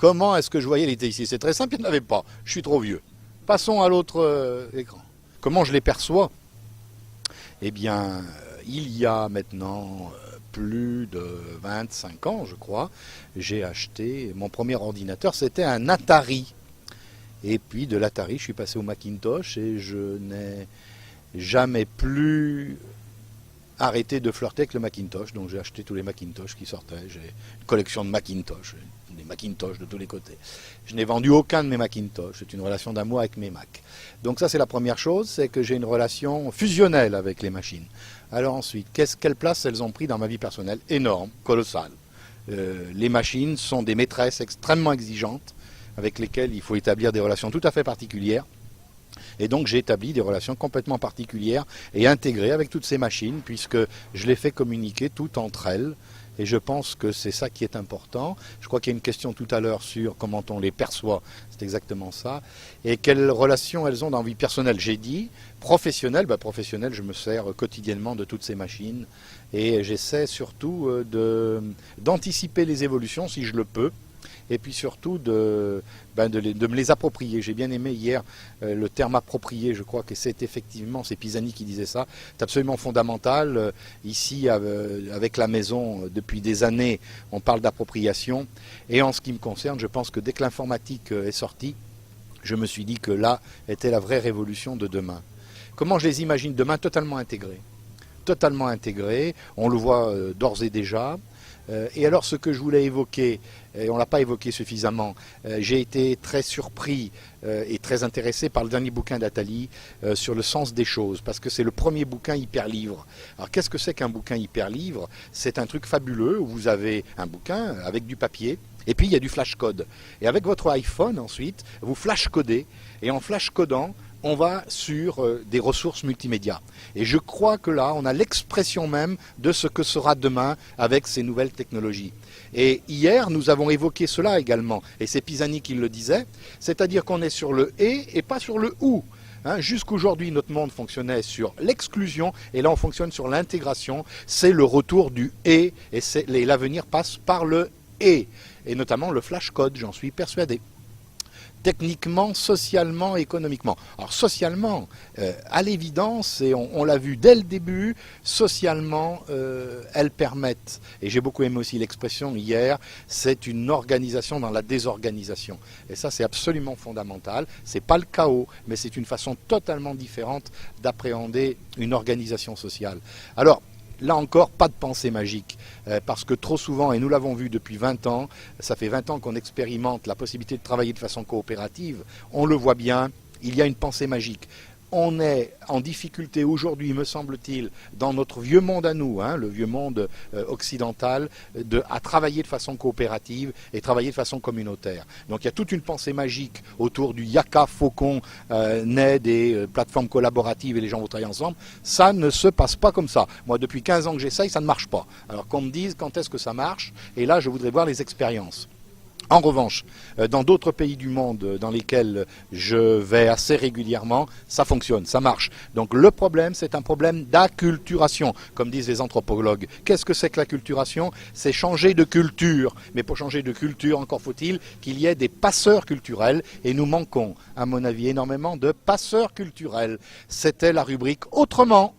Comment est-ce que je voyais l'été ici? C'est très simple, il n'y en avait pas. Je suis trop vieux. Passons à l'autre écran. Comment je les perçois? Eh bien, il y a maintenant plus de 25 ans, je crois, j'ai acheté mon premier ordinateur, c'était un Atari. Et puis de l'Atari, je suis passé au Macintosh et je n'ai jamais plus arrêté de flirter avec le Macintosh. Donc j'ai acheté tous les Macintosh qui sortaient. J'ai une collection de Macintosh, des Macintosh de tous les côtés. Je n'ai vendu aucun de mes Macintosh. C'est une relation d'amour avec mes Macs. Donc ça c'est la première chose, c'est que j'ai une relation fusionnelle avec les machines. Alors ensuite, quelle place elles ont pris dans ma vie personnelle? Énorme, colossale. Les machines sont des maîtresses extrêmement exigeantes avec lesquelles il faut établir des relations tout à fait particulières. Et donc j'ai établi des relations complètement particulières et intégrées avec toutes ces machines, puisque je les fais communiquer toutes entre elles. Et je pense que c'est ça qui est important. Je crois qu'il y a une question tout à l'heure sur comment on les perçoit, c'est exactement ça. Et quelles relations elles ont dans la vie personnelle? J'ai dit, professionnelle, professionnelle, je me sers quotidiennement de toutes ces machines. Et j'essaie surtout d'anticiper les évolutions si je le peux. Et puis surtout de me les approprier. J'ai bien aimé hier le terme approprié, je crois que c'est effectivement, c'est Pisani qui disait ça, c'est absolument fondamental. Ici, avec la maison, depuis des années, on parle d'appropriation. Et en ce qui me concerne, je pense que dès que l'informatique est sortie, je me suis dit que là était la vraie révolution de demain. Comment je les imagine demain? Totalement intégrés. Totalement intégrés, on le voit d'ores et déjà. Et alors ce que je voulais évoquer, et on ne l'a pas évoqué suffisamment, j'ai été très surpris et très intéressé par le dernier bouquin d'Attali sur le sens des choses, parce que c'est le premier bouquin hyperlivre. Alors qu'est-ce que c'est qu'un bouquin hyperlivre? C'est un truc fabuleux où vous avez un bouquin avec du papier, et puis il y a du flash code. Et avec votre iPhone ensuite, vous flash codez, et en flash codant, on va sur des ressources multimédia. Et je crois que là, on a l'expression même de ce que sera demain avec ces nouvelles technologies. Et hier, nous avons évoqué cela également, et c'est Pisani qui le disait, c'est-à-dire qu'on est sur le « et pas sur le « ou ». Jusqu'aujourd'hui, notre monde fonctionnait sur l'exclusion, et là on fonctionne sur l'intégration. C'est le retour du « et l'avenir passe par le « et notamment le flash code, j'en suis persuadé. Techniquement, socialement, économiquement. Alors socialement, à l'évidence, et on l'a vu dès le début, socialement, elles permettent, et j'ai beaucoup aimé aussi l'expression hier, c'est une organisation dans la désorganisation. Et ça, c'est absolument fondamental. C'est pas le chaos, mais c'est une façon totalement différente d'appréhender une organisation sociale. Alors, là encore, pas de pensée magique, parce que trop souvent, et nous l'avons vu depuis 20 ans, ça fait 20 ans qu'on expérimente la possibilité de travailler de façon coopérative, on le voit bien, il y a une pensée magique. On est en difficulté aujourd'hui, me semble-t-il, dans notre vieux monde à nous, le vieux monde occidental, à travailler de façon coopérative et travailler de façon communautaire. Donc il y a toute une pensée magique autour du Yaka, Faucon, naît des plateformes collaboratives et les gens vont travailler ensemble. Ça ne se passe pas comme ça. Moi, depuis 15 ans que j'essaye, ça ne marche pas. Alors qu'on me dise quand est-ce que ça marche, et là je voudrais voir les expériences. En revanche, dans d'autres pays du monde dans lesquels je vais assez régulièrement, ça fonctionne, ça marche. Donc le problème, c'est un problème d'acculturation, comme disent les anthropologues. Qu'est-ce que c'est que l'acculturation? C'est changer de culture. Mais pour changer de culture, encore faut-il qu'il y ait des passeurs culturels. Et nous manquons, à mon avis, énormément de passeurs culturels. C'était la rubrique Autrement.